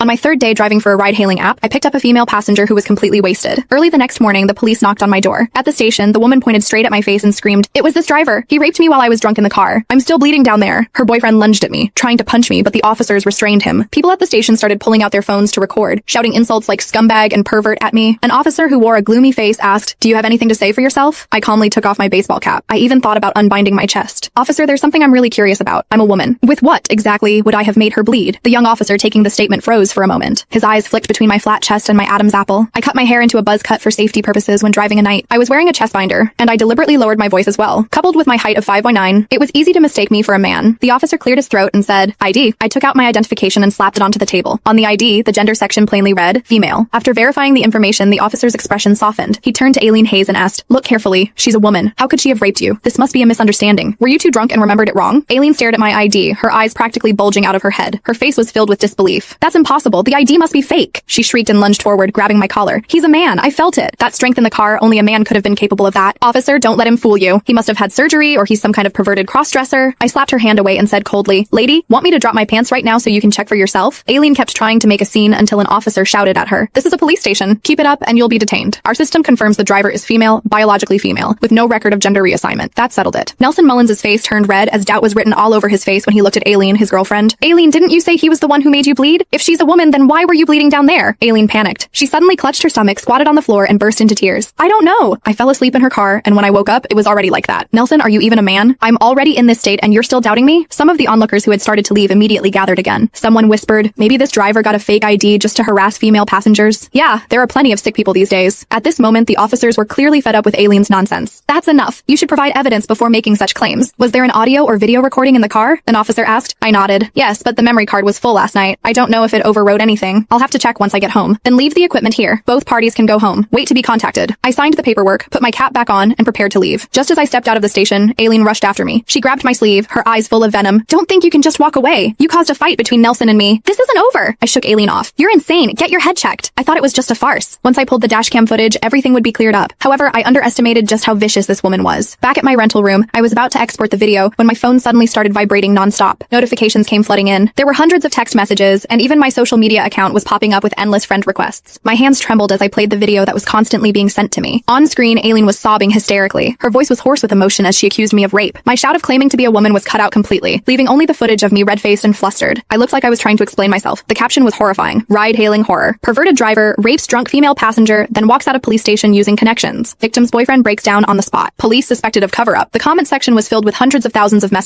On my third day driving for a ride-hailing app, I picked up a female passenger who was completely wasted. Early the next morning, the police knocked on my door. At the station, the woman pointed straight at my face and screamed, "It was this driver. He raped me while I was drunk in the car. I'm still bleeding down there." Her boyfriend lunged at me, trying to punch me, but the officers restrained him. People at the station started pulling out their phones to record, shouting insults like scumbag and pervert at me. An officer who wore a gloomy face asked, "Do you have anything to say for yourself?" I calmly took off my baseball cap. I even thought about unbinding my chest. "Officer, there's something I'm really curious about. I'm a woman. With what, exactly, would I have made her bleed?" The young officer taking the statement froze for a moment. His eyes flicked between my flat chest and my Adam's apple. I cut my hair into a buzz cut for safety purposes when driving a night. I was wearing a chest binder, and I deliberately lowered my voice as well. Coupled with my height of 5'9", it was easy to mistake me for a man. The officer cleared his throat and said, "ID." I took out my identification and slapped it onto the table. On the ID, the gender section plainly read, female. After verifying the information, the officer's expression softened. He turned to Aileen Hayes and asked, "Look carefully. She's a woman. How could she have raped you? This must be a misunderstanding. Were you too drunk and remembered it wrong?" Aileen stared at my ID, her eyes practically bulging out of her head. Her face was filled with disbelief. "That's impossible. The ID must be fake." She shrieked and lunged forward, grabbing my collar. "He's a man. I felt it. That strength in the car, only a man could have been capable of that. Officer, don't let him fool you. He must have had surgery, or he's some kind of perverted cross-dresser." I slapped her hand away and said coldly, "Lady, want me to drop my pants right now so you can check for yourself?" Aileen kept trying to make a scene until an officer shouted at her, "This is a police station. Keep it up and you'll be detained. Our system confirms the driver is female, biologically female, with no record of gender reassignment." That settled it. Nelson Mullins' face turned red as doubt was written all over his face when he looked at Aileen, his girlfriend. "Aileen, didn't you say he was the one who made you bleed? If she's a woman, then why were you bleeding down there?" Aileen panicked. She suddenly clutched her stomach, squatted on the floor, and burst into tears. "I don't know. I fell asleep in her car, and when I woke up, it was already like that." "Nelson, are you even a man? I'm already in this state and you're still doubting me?" Some of the onlookers who had started to leave immediately gathered again. Someone whispered, "Maybe this driver got a fake ID just to harass female passengers." Yeah, there are plenty of sick people these days. At this moment, the officers were clearly fed up with Aileen's nonsense. "That's enough. You should provide evidence before making such claims. Was there an audio or video recording in the car?" an officer asked. I nodded. "Yes, but the memory card was full last night. I don't know if it overwrote anything. I'll have to check once I get home." "Then leave the equipment here. Both parties can go home. Wait to be contacted." I signed the paperwork, put my cap back on, and prepared to leave. Just as I stepped out of the station, Aileen rushed after me. She grabbed my sleeve, her eyes full of venom. "Don't think you can just walk away. You caused a fight between Nelson and me. This isn't over." I shook Aileen off. "You're insane. Get your head checked." I thought it was just a farce. Once I pulled the dashcam footage, everything would be cleared up. However, I underestimated just how vicious this woman was. Back at my rental room, I was about to export the video when my phone suddenly started vibrating nonstop. Notifications came flooding in. There were hundreds of text messages, and even my social media account was popping up with endless friend requests. My hands trembled as I played the video that was constantly being sent to me. On screen, Aileen was sobbing hysterically. Her voice was hoarse with emotion as she accused me of rape. My shout of claiming to be a woman was cut out completely, leaving only the footage of me red-faced and flustered. I looked like I was trying to explain myself. The caption was horrifying. "Ride-hailing horror. Perverted driver rapes drunk female passenger, then walks out of police station using connections. Victim's boyfriend breaks down on the spot. Police suspected of cover-up." The comment section was filled with hundreds of thousands of messages.